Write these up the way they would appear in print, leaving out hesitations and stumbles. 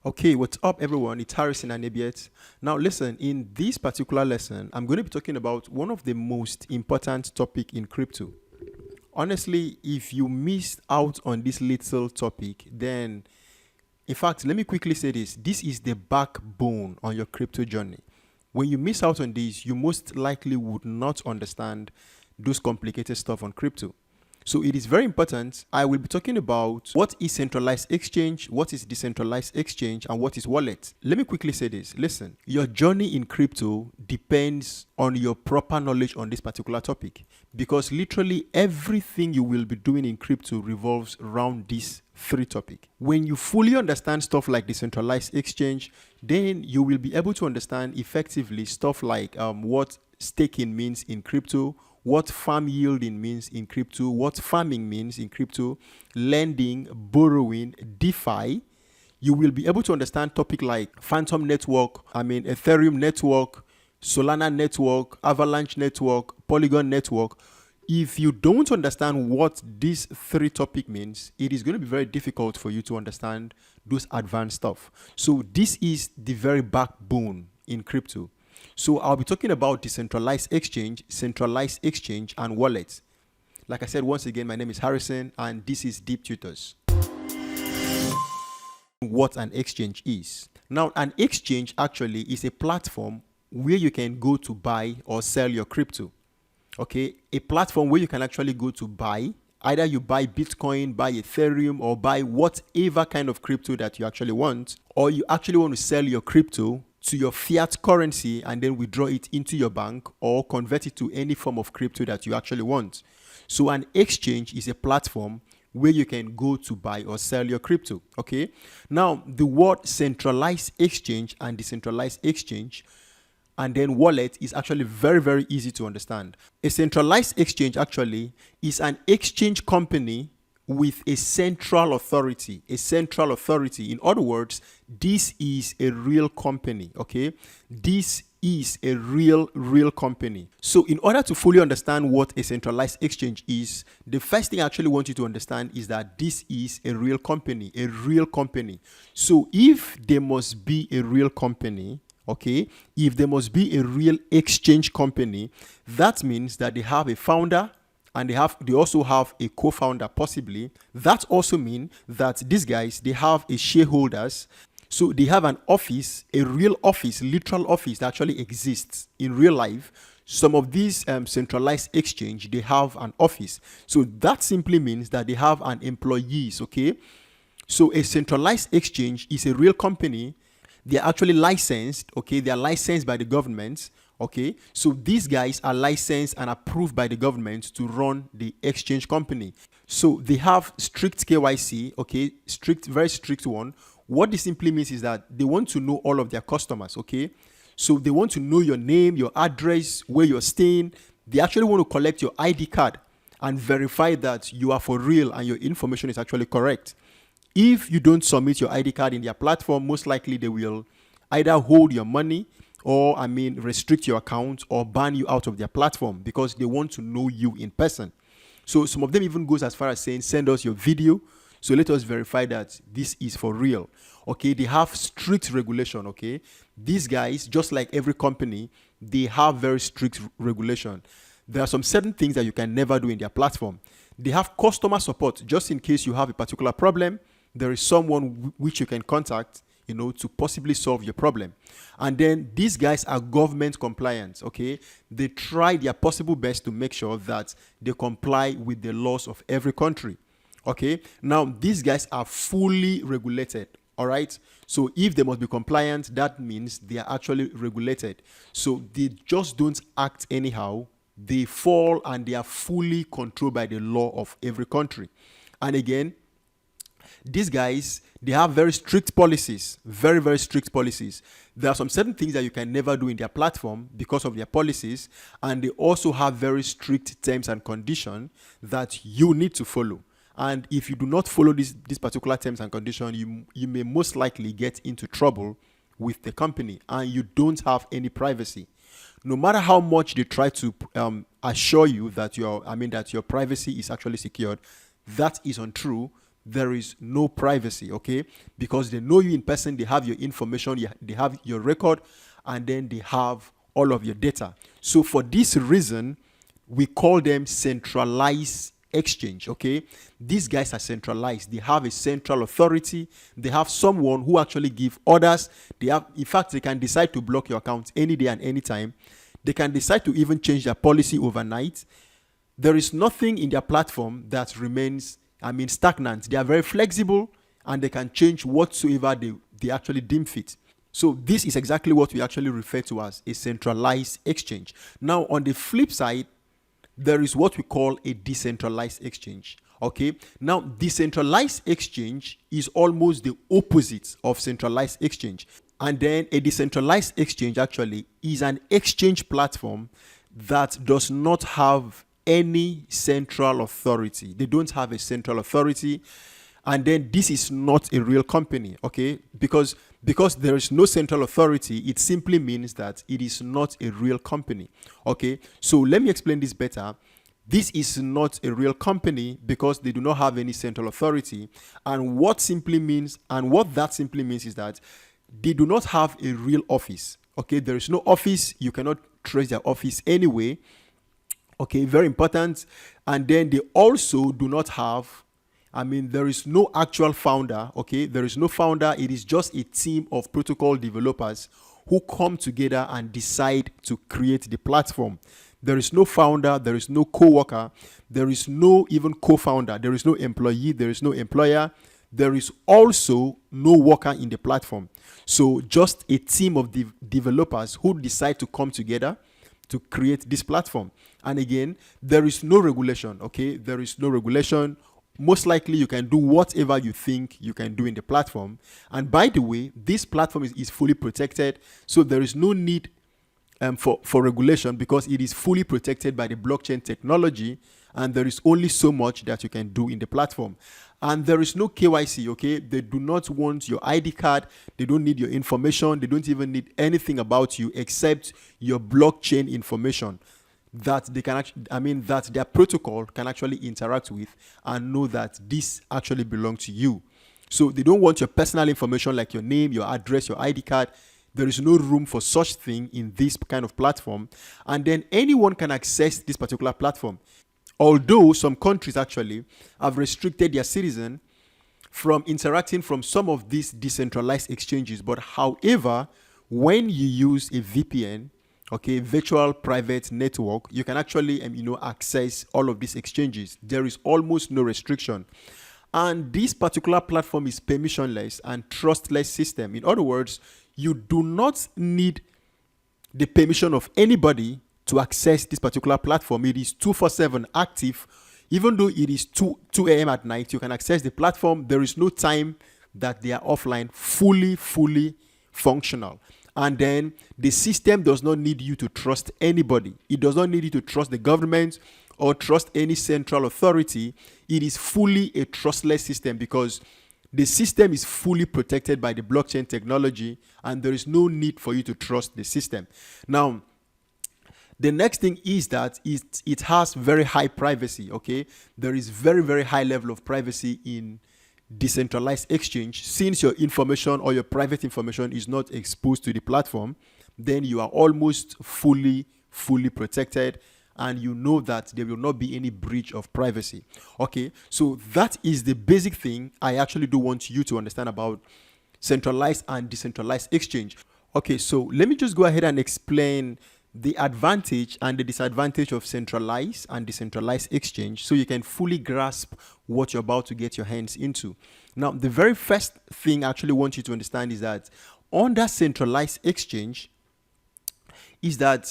Okay, what's up, everyone? It's Harrison and Abiet. Now, listen, in this particular lesson, I'm going to be talking about one of the most important topic in crypto. Honestly, if you missed out on this little topic, then, in fact, let me quickly say this. This is the backbone on your crypto journey. When you miss out on this, you most likely would not understand those complicated stuff on crypto. So it is very important. I will be talking about what is centralized exchange, what is decentralized exchange, and what is wallet. Let me quickly say this. Listen, your journey in crypto depends on your proper knowledge on this particular topic, because literally everything you will be doing in crypto revolves around these three topics. When you fully understand stuff like decentralized exchange, then you will be able to understand effectively stuff like what staking means in crypto, what farm yielding means in crypto, what farming means in crypto, lending, borrowing, DeFi. You will be able to understand topic like Phantom Network, Ethereum Network, Solana Network, Avalanche Network, Polygon Network. If you don't understand what these three topics means, it is going to be very difficult for you to understand those advanced stuff. So this is the very backbone in crypto. So I'll be talking about decentralized exchange, centralized exchange, and wallets. Like I said, once again, my name is Harrison, and this is Deeptutors. What an exchange is. Now, an exchange actually is a platform where you can go to buy or sell your crypto. Okay, a platform where you can actually go to buy. Either you buy Bitcoin, buy Ethereum, or buy whatever kind of crypto that you actually want, or you actually want to sell your crypto to your fiat currency and then withdraw it into your bank or convert it to any form of crypto that you actually want. So an exchange is a platform where you can go to buy or sell your crypto. Okay. Now, the word centralized exchange and decentralized exchange and then wallet is actually very, very easy to understand. A centralized exchange actually is an exchange company with a central authority. A central authority. In other words, this is a real company. Okay, this is a real company. So in order to fully understand what a centralized exchange is, the first thing I actually want you to understand is that this is a real company. A real company. So if there must be a real company, okay, if there must be a real exchange company, that means that they have a founder and they also have a co-founder possibly. That also means that these guys, they have a shareholders. So they have an office, a real office, literal office that actually exists in real life. Some of these centralized exchange, they have an office. So that simply means that they have an employees, okay? So a centralized exchange is a real company. They're actually licensed, okay? They are licensed by the government, okay? So these guys are licensed and approved by the government to run the exchange company. So they have strict KYC, okay? Strict, very strict one. What this simply means is that they want to know all of their customers, okay? So they want to know your name, your address, where you're staying. They actually want to collect your ID card and verify that you are for real and your information is actually correct. If you don't submit your ID card in their platform, most likely they will either hold your money or, restrict your account or ban you out of their platform because they want to know you in person. So some of them even goes as far as saying, send us your video. So let us verify that this is for real. Okay, they have strict regulation, okay? These guys, just like every company, they have very strict regulation. There are some certain things that you can never do in their platform. They have customer support just in case you have a particular problem. There is someone which you can contact, to possibly solve your problem. And then these guys are government compliant, okay? They try their possible best to make sure that they comply with the laws of every country, okay? Now, these guys are fully regulated, all right? So if they must be compliant, that means they are actually regulated. So they just don't act anyhow. They fall and they are fully controlled by the law of every country. And again, these guys, they have very strict policies, very, very strict policies. There are some certain things that you can never do in their platform because of their policies. And they also have very strict terms and conditions that you need to follow. And if you do not follow these particular terms and conditions, you may most likely get into trouble with the company and you don't have any privacy. No matter how much they try to assure you that your privacy is actually secured, that is untrue there is no privacy, okay? Because they know you in person, they have your information, they have your record, and then they have all of your data. So for this reason, we call them centralized exchange, okay? These guys are centralized. They have a central authority. They have someone who actually give orders. They have, in fact, they can decide to block your account any day and any time. They can decide to even change their policy overnight. There is nothing in their platform that remains, stagnant. They are very flexible, and they can change whatsoever they actually deem fit. So this is exactly what we actually refer to as a centralized exchange. Now, on the flip side, there is what we call a decentralized exchange. Okay. Now, decentralized exchange is almost the opposite of centralized exchange. And then a decentralized exchange actually is an exchange platform that does not have any central authority. They don't have a central authority. And then this is not a real company, okay? Because there is no central authority, it simply means that it is not a real company, okay? So let me explain this better. This is not a real company because they do not have any central authority. And what that simply means is that they do not have a real office, okay? There is no office. You cannot trace their office anyway, okay? Very important. And then they also do not have, there is no actual founder, okay? There is no founder. It is just a team of protocol developers who come together and decide to create the platform. There is no founder. There is no co-worker. There is no even co-founder. There is no employee. There is no employer. There is also no worker in the platform. So just a team of developers who decide to come together to create this platform. And again, there is no regulation, okay? There is no regulation. Most likely you can do whatever you think you can do in the platform. And by the way, this platform is fully protected. So there is no need for regulation because it is fully protected by the blockchain technology. And there is only so much that you can do in the platform. And there is no KYC, okay? They do not want your ID card. They don't need your information. They don't even need anything about you except your blockchain information that they can actually, that their protocol can actually interact with and know that this actually belongs to you. So they don't want your personal information like your name, your address, your ID card. There is no room for such thing in this kind of platform. And then anyone can access this particular platform. Although some countries actually have restricted their citizens from interacting from some of these decentralized exchanges. But however, when you use a VPN, okay, virtual private network, you can actually, access all of these exchanges. There is almost no restriction. And this particular platform is permissionless and trustless system. In other words, you do not need the permission of anybody to access this particular platform. It is 24/7 active. Even though it is 2 a.m. at night, you can access the platform. There is no time that they are offline, fully functional. And then the system does not need you to trust anybody. It does not need you to trust the government or trust any central authority. It is fully a trustless system because the system is fully protected by the blockchain technology and there is no need for you to trust the system. Now, the next thing is that it has very high privacy, okay? There is very high level of privacy in decentralized exchange. Since your information or your private information is not exposed to the platform, then you are almost fully protected and you know that there will not be any breach of privacy. Okay, so that is the basic thing I actually do want you to understand about centralized and decentralized exchange. Okay, so let me just go ahead and explain the advantage and the disadvantage of centralized and decentralized exchange so you can fully grasp what you're about to get your hands into. Now, the very first thing I actually want you to understand is that under centralized exchange is that,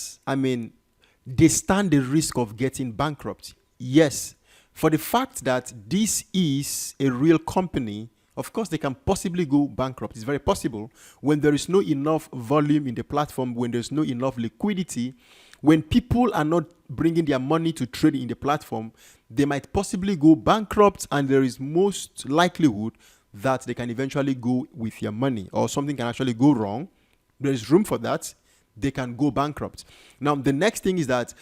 they stand the risk of getting bankrupt. Yes, for the fact that this is a real company, of course, they can possibly go bankrupt. It's very possible when there is no enough volume in the platform, when there's no enough liquidity, when people are not bringing their money to trade in the platform, they might possibly go bankrupt and there is most likelihood that they can eventually go with your money or something can actually go wrong. There is room for that. They can go bankrupt. Now, the next thing is that,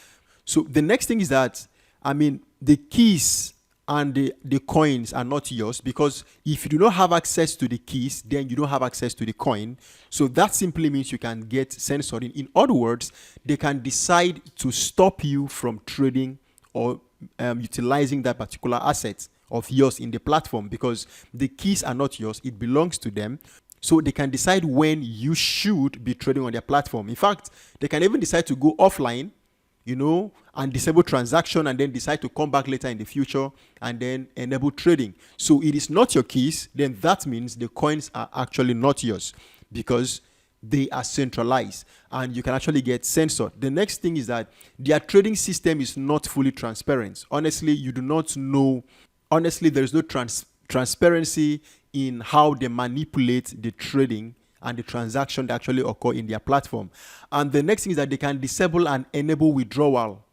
the keys and the coins are not yours, because if you do not have access to the keys, then you don't have access to the coin. So that simply means you can get censored. In other words, they can decide to stop you from trading or utilizing that particular asset of yours in the platform, because the keys are not yours, it belongs to them. So they can decide when you should be trading on their platform. In fact, they can even decide to go offline, and disable transaction, and then decide to come back later in the future and then enable trading. So it is not your keys, then that means the coins are actually not yours, because they are centralized and you can actually get censored. The next thing is that their trading system is not fully transparent. Honestly, you do not know. Honestly, there is no transparency in how they manipulate the trading and the transaction that actually occur in their platform. And the next thing is that they can disable and enable withdrawal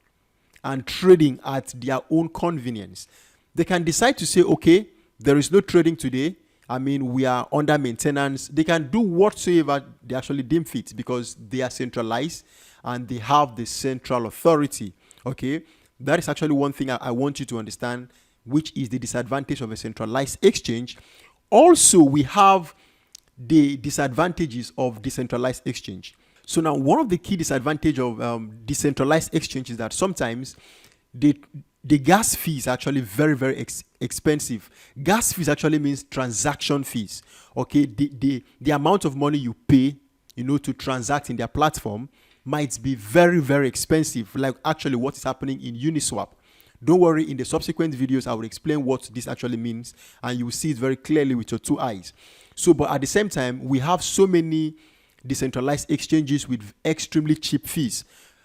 and trading at their own convenience. They can decide to say, okay, there is no trading today. We are under maintenance. They can do whatsoever they actually deem fit, because they are centralized and they have the central authority. Okay, that is actually one thing I want you to understand, which is the disadvantage of a centralized exchange. Also, we have the disadvantages of decentralized exchange. So now, one of the key disadvantages of decentralized exchange is that sometimes the gas fees are actually very, very expensive. Gas fees actually means transaction fees. Okay, the amount of money you pay, to transact in their platform might be very, very expensive. Like actually what is happening in Uniswap. Don't worry, in the subsequent videos, I will explain what this actually means, and you will see it very clearly with your two eyes. So, but at the same time, we have so many decentralized exchanges with extremely cheap fees.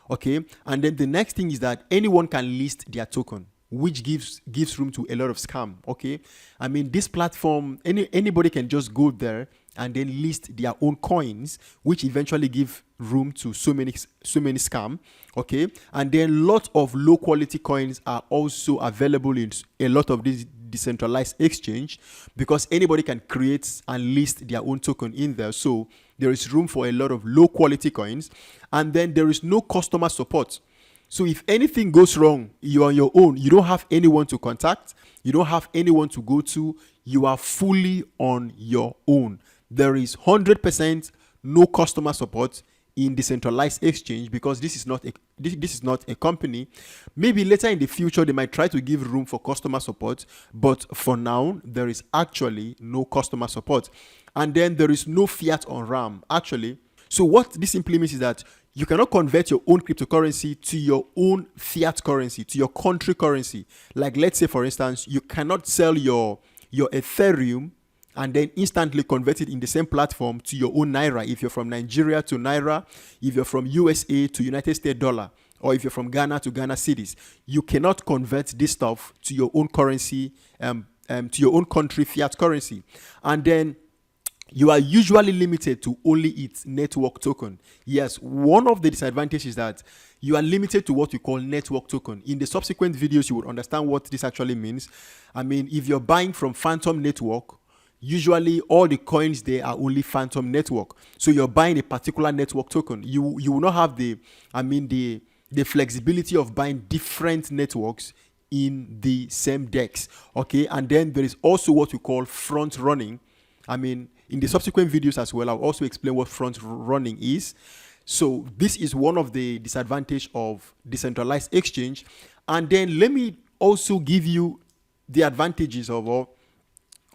Okay, and then the next thing is that anyone can list their token, which gives room to a lot of scam. Okay, this platform, anybody can just go there and then list their own coins, which eventually give room to so many scam. Okay, and then a lot of low quality coins are also available in a lot of these decentralized exchange, because anybody can create and list their own token in there. So there is room for a lot of low quality coins, and then there is no customer support. So if anything goes wrong, you're on your own. You don't have anyone to contact. You don't have anyone to go to. You are fully on your own. There is 100% no customer support in decentralized exchange, because this is not a company. Maybe later in the future they might try to give room for customer support, but for now there is actually no customer support. And then there is no fiat on RAM actually. So what this simply means is that you cannot convert your own cryptocurrency to your own fiat currency, to your country currency. Like let's say for instance, you cannot sell your Ethereum and then instantly convert it in the same platform to your own Naira. If you're from Nigeria to Naira, if you're from USA to United States dollar, or if you're from Ghana to Ghana cedis, you cannot convert this stuff to your own currency, to your own country fiat currency. And then you are usually limited to only its network token. Yes, one of the disadvantages is that you are limited to what we call network token. In the subsequent videos, you would understand what this actually means. If you're buying from Phantom Network, usually all the coins there are only Phantom Network. So you're buying a particular network token. You will not have the flexibility of buying different networks in the same DEX. Okay, and then there is also what we call front running. In the subsequent videos as well, I'll also explain what front running is. So this is one of the disadvantages of decentralized exchange. And then let me also give you the advantages of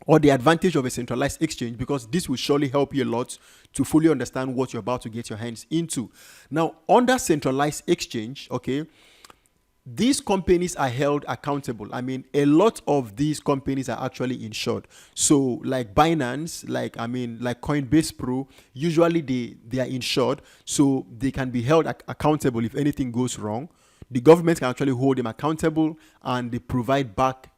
or the advantage of a centralized exchange, because this will surely help you a lot to fully understand what you're about to get your hands into. Now, under centralized exchange, okay, these companies are held accountable. A lot of these companies are actually insured. So like Binance, like Coinbase Pro, usually they are insured, so they can be held accountable if anything goes wrong. The government can actually hold them accountable, and they provide back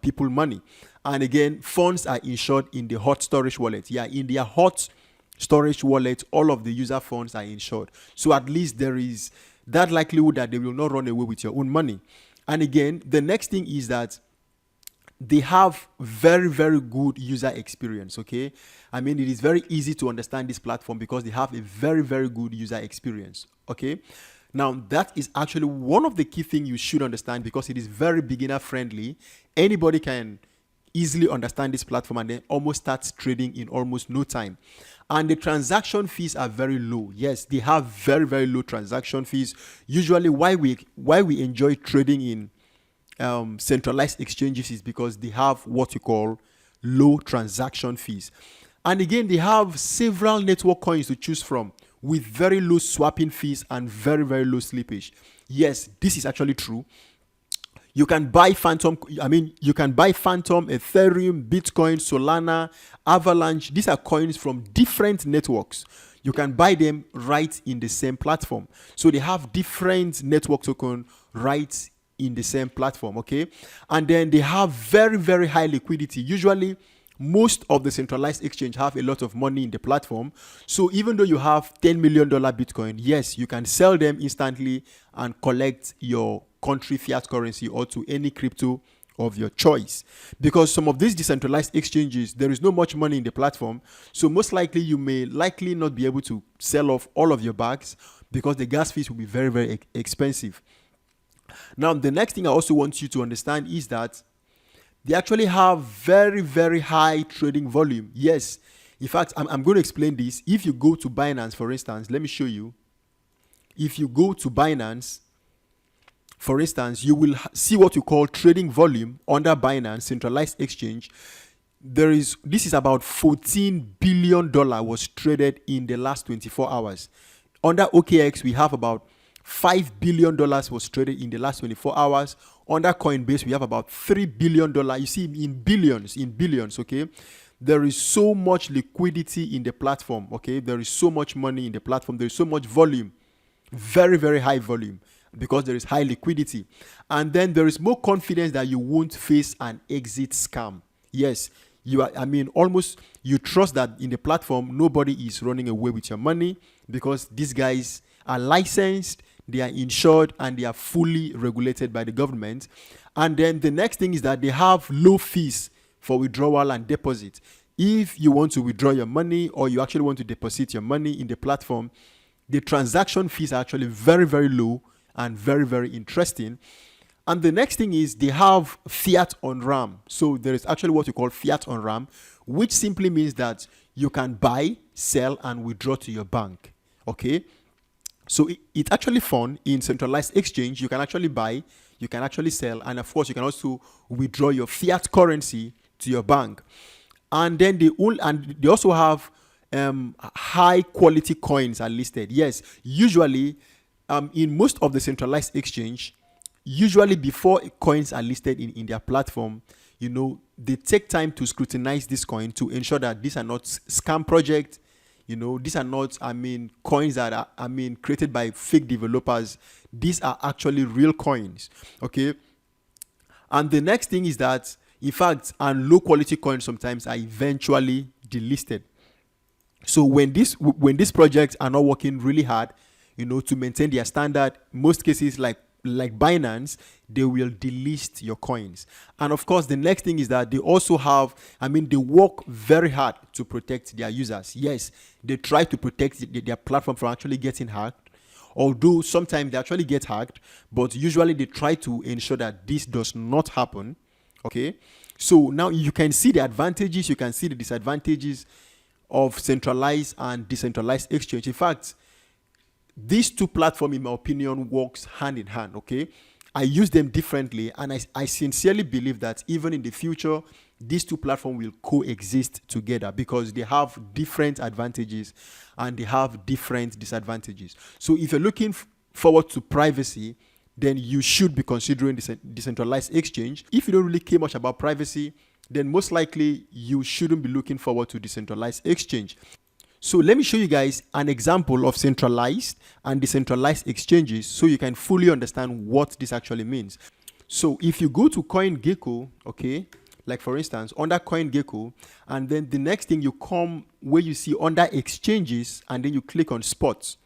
people money. And again, funds are insured in the hot storage wallet. Yeah, in their hot storage wallet, all of the user funds are insured. So at least there is that likelihood that they will not run away with your own money. And again, the next thing is that they have very, very good user experience. Okay, it is very easy to understand this platform because they have a very, very good user experience. Okay, now that is actually one of the key things you should understand, because it is very beginner friendly. anybody can easily understand this platform and then almost start trading in almost no time. And the transaction fees are very low. Yes, they have very, very low transaction fees. Usually why we enjoy trading in centralized exchanges is because they have what you call low transaction fees. And again, they have several network coins to choose from with very low swapping fees and very, very low slippage. Yes, this is actually true. You can buy Phantom, Ethereum, Bitcoin, Solana, Avalanche. These are coins from different networks. You can buy them right in the same platform. So they have different network token right in the same platform, okay? And then they have very, very high liquidity. Usually, most of the centralized exchange have a lot of money in the platform. So even though you have $10 million Bitcoin, yes, you can sell them instantly and collect your country fiat currency or to any crypto of your choice. Because some of these decentralized exchanges, there is no much money in the platform. So most likely you may likely not be able to sell off all of your bags because the gas fees will be very, very expensive. Now, the next thing I also want you to understand is that they actually have very, very high trading volume. Yes. In fact, I'm going to explain this. If you go to Binance, for instance, let me show you. If you go to Binance, for instance, you will see what you call trading volume under Binance, Centralized Exchange. This is about $14 billion was traded in the last 24 hours. Under OKX, we have about $5 billion was traded in the last 24 hours. Under Coinbase, we have about $3 billion. You see, in billions, okay? There is so much liquidity in the platform, okay? There is so much money in the platform. There is so much volume, very, very high volume because there is high liquidity. And then there is more confidence that you won't face an exit scam. Yes, you trust that in the platform, nobody is running away with your money because these guys are licensed, they are insured, and they are fully regulated by the government. And then the next thing is that they have low fees for withdrawal and deposit. If you want to withdraw your money or you actually want to deposit your money in the platform, the transaction fees are actually very, very low and very, very interesting. And the next thing is they have fiat on RAM. So there is actually what you call fiat on RAM, which simply means that you can buy, sell, and withdraw to your bank. Okay? So it's actually fun. In centralized exchange, you can actually buy, you can actually sell, and of course, you can also withdraw your fiat currency to your bank. And then they also have high quality coins are listed. Yes, usually in most of the centralized exchange, usually before coins are listed in their platform, they take time to scrutinize this coin to ensure that these are not scam projects. These are not, coins that are, created by fake developers. These are actually real coins, okay? And the next thing is that, in fact, and low quality coins sometimes are eventually delisted. So when these projects are not working really hard, to maintain their standard, most cases like Binance, they will delist your coins. And of course, the next thing is that they also have, they work very hard to protect their users. Yes, they try to protect their platform from actually getting hacked. Although sometimes they actually get hacked, but usually they try to ensure that this does not happen. Okay, so now you can see the advantages, you can see the disadvantages of centralized and decentralized exchange. In fact, these two platforms, in my opinion, works hand in hand, okay? I use them differently, and I sincerely believe that even in the future, these two platforms will coexist together because they have different advantages and they have different disadvantages. So if you're looking forward to privacy, then you should be considering decentralized exchange. If you don't really care much about privacy, then most likely you shouldn't be looking forward to decentralized exchange. So let me show you guys an example of centralized and decentralized exchanges so you can fully understand what this actually means. So if you go to CoinGecko, okay, like for instance, under CoinGecko, and then the next thing you come where you see under exchanges, and then you click on spots.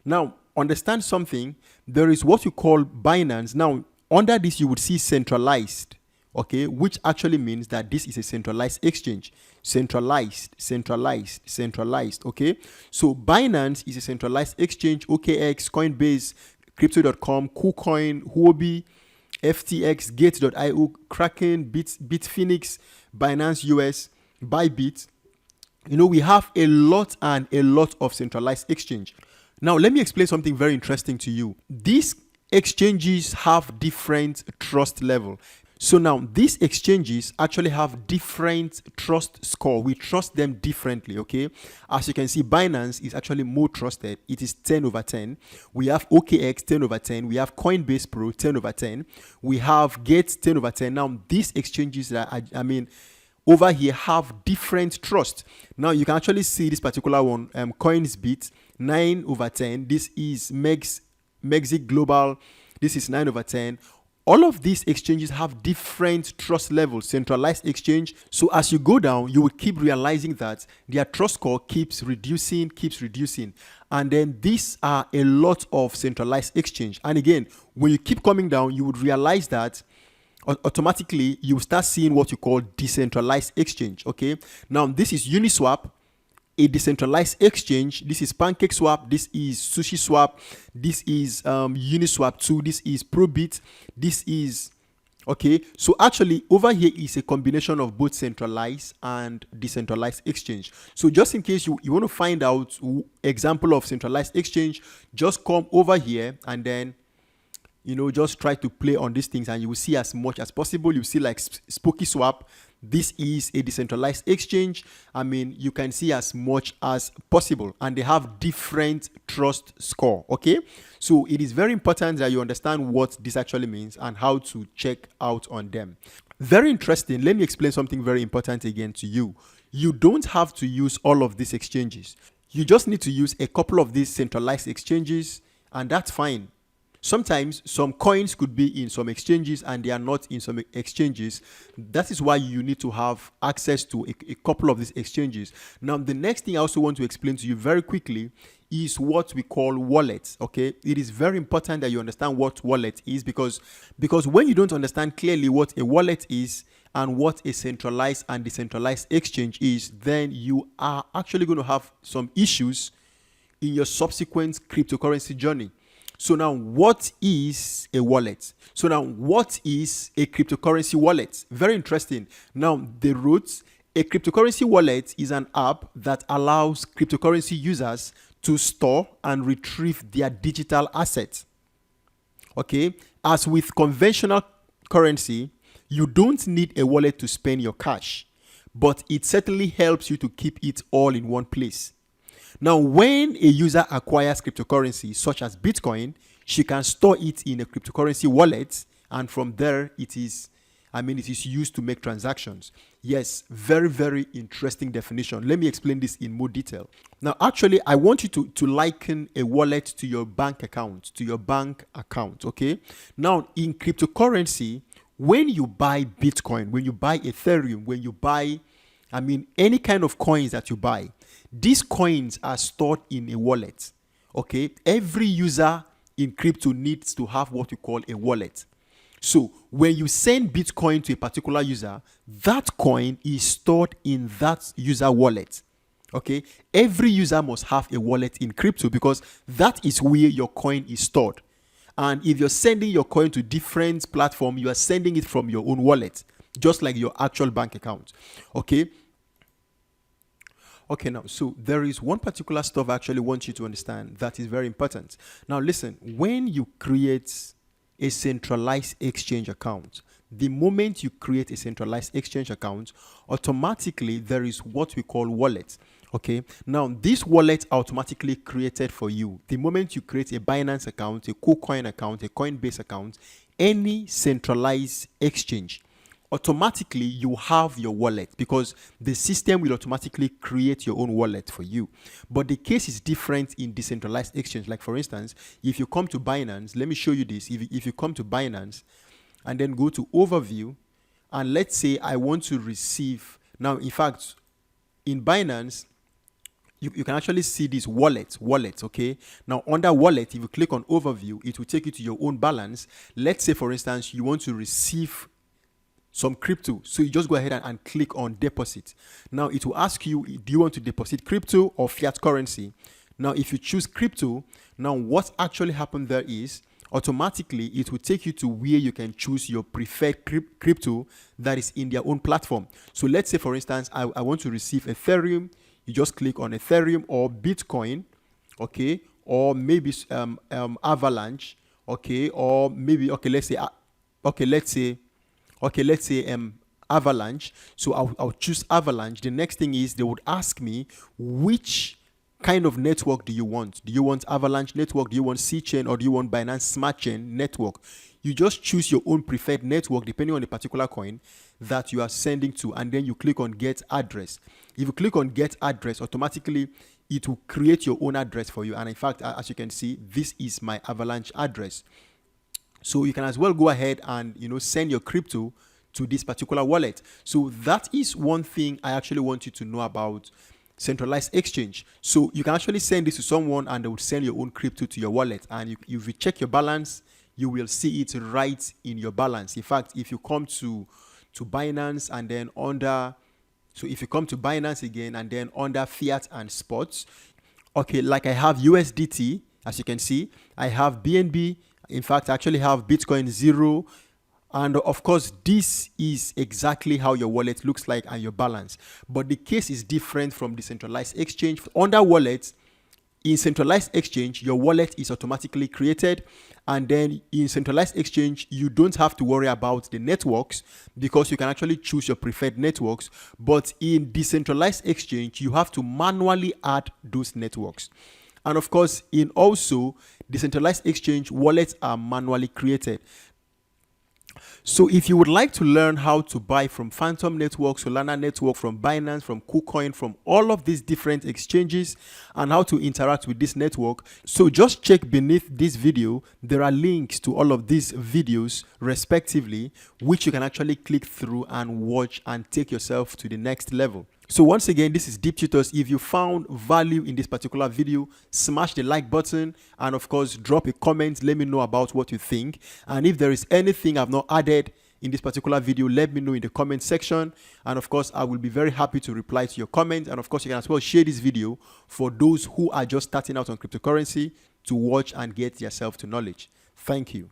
Now, understand something, there is what you call Binance. Now, under this, you would see centralized, okay, which actually means that this is a centralized exchange. Centralized, okay? So Binance is a centralized exchange, OKX, Coinbase, crypto.com, KuCoin, Huobi, FTX, Gate.io, Kraken, Bitfinex, Binance US, Bybit. We have a lot of centralized exchange. Now, let me explain something very interesting to you. These exchanges have different trust level. So now these exchanges actually have different trust score. We trust them differently, okay? As you can see, Binance is actually more trusted. It is 10 over 10. We have OKX 10 over 10. We have Coinbase Pro 10 over 10. We have Gate 10 over 10. Now, these exchanges that over here have different trust. Now you can actually see this particular one, Coinsbit 9 over 10. This is Mexic Global. This is 9 over 10. All of these exchanges have different trust levels. Centralized exchange. So as you go down, you will keep realizing that their trust score keeps reducing. And then these are a lot of centralized exchange. And again, when you keep coming down, you would realize that automatically you start seeing what you call decentralized exchange. Okay, now this is Uniswap, a decentralized exchange. This is PancakeSwap. This is SushiSwap. This is Uniswap 2. This is Probit. This is okay. So actually over here is a combination of both centralized and decentralized exchange. So just in case you want to find out example of centralized exchange, just come over here and then just try to play on these things and you will see as much as possible. You see like SpookySwap. This is a decentralized exchange. You can see as much as possible and they have different trust score. Okay, so it is very important that you understand what this actually means and how to check out on them. Very interesting. Let me explain something very important again to you. You don't have to use all of these exchanges. You just need to use a couple of these centralized exchanges and that's fine. Sometimes some coins could be in some exchanges and they are not in some exchanges. That is why you need to have access to a couple of these exchanges. Now, the next thing I also want to explain to you very quickly is what we call wallets. Okay, it is very important that you understand what wallet is because when you don't understand clearly what a wallet is and what a centralized and decentralized exchange is, then you are actually going to have some issues in your subsequent cryptocurrency journey. So now, what is a wallet? So now, what is a cryptocurrency wallet? Very interesting. Now, the roots, a cryptocurrency wallet is an app that allows cryptocurrency users to store and retrieve their digital assets. Okay, as with conventional currency, you don't need a wallet to spend your cash, but it certainly helps you to keep it all in one place. Now, when a user acquires cryptocurrency such as Bitcoin, she can store it in a cryptocurrency wallet, and from there it is used to make transactions. Yes, very, very interesting definition. Let me explain this in more detail. Now, actually, I want you to liken a wallet to your bank account, okay? Now, in cryptocurrency, when you buy Bitcoin, when you buy Ethereum, when you buy, any kind of coins that you buy, these coins are stored in a wallet, okay? Every user in crypto needs to have what we call a wallet. So when you send Bitcoin to a particular user, that coin is stored in that user wallet, okay? Every user must have a wallet in crypto because that is where your coin is stored. And if you're sending your coin to different platforms, you are sending it from your own wallet, just like your actual bank account, okay? Okay, now, so there is one particular stuff I actually want you to understand that is very important. Now, listen, when you create a centralized exchange account, the moment you create a centralized exchange account, automatically there is what we call wallet. Okay, now this wallet automatically created for you. The moment you create a Binance account, a KuCoin account, a Coinbase account, any centralized exchange, automatically you have your wallet because the system will automatically create your own wallet for you. But the case is different in decentralized exchange. Like for instance, if you come to Binance, let me show you this. If you come to Binance and then go to overview, and let's say I want to receive, now in fact, in Binance, you can actually see this wallet, okay? Now under wallet, if you click on overview, it will take you to your own balance. Let's say for instance, you want to receive some crypto. So you just go ahead and click on deposit. Now it will ask you, do you want to deposit crypto or fiat currency? Now if you choose crypto, now what actually happened there is automatically it will take you to where you can choose your preferred crypto that is in their own platform. So let's say, for instance, I want to receive Ethereum. You just click on Ethereum or Bitcoin, okay, or maybe Avalanche, okay, or maybe let's say Avalanche. So I'll choose Avalanche. The next thing is they would ask me which kind of network do you want? Do you want Avalanche network? Do you want C-Chain, or do you want Binance Smart Chain network? You just choose your own preferred network depending on the particular coin that you are sending to, and then you click on get address. If you click on get address, automatically it will create your own address for you. And in fact, as you can see, this is my Avalanche address. So you can as well go ahead and send your crypto to this particular wallet. So that is one thing I actually want you to know about centralized exchange. So you can actually send this to someone and they will send your own crypto to your wallet, and if you check your balance, you will see it right in your balance. In fact, if you come to Binance and then if you come to Binance again and then under fiat and spots, okay, like I have USDT, as you can see, I have BNB. In fact, I actually have Bitcoin Zero. And of course, this is exactly how your wallet looks like and your balance. But the case is different from decentralized exchange. Under wallets, in centralized exchange, your wallet is automatically created. And then in centralized exchange, you don't have to worry about the networks because you can actually choose your preferred networks. But in decentralized exchange, you have to manually add those networks. And of course, in also decentralized exchange, wallets are manually created. So if you would like to learn how to buy from Phantom Network, Solana Network, from Binance, from KuCoin, from all of these different exchanges, and how to interact with this network, so just check beneath this video. There are links to all of these videos respectively, which you can actually click through and watch and take yourself to the next level. So once again, this is Deeptutors. If you found value in this particular video, smash the like button, and of course drop a comment. Let me know about what you think, and if there is anything I've not added in this particular video, let me know in the comment section, and of course I will be very happy to reply to your comment. And of course, you can as well share this video for those who are just starting out on cryptocurrency to watch and get yourself to knowledge. Thank you.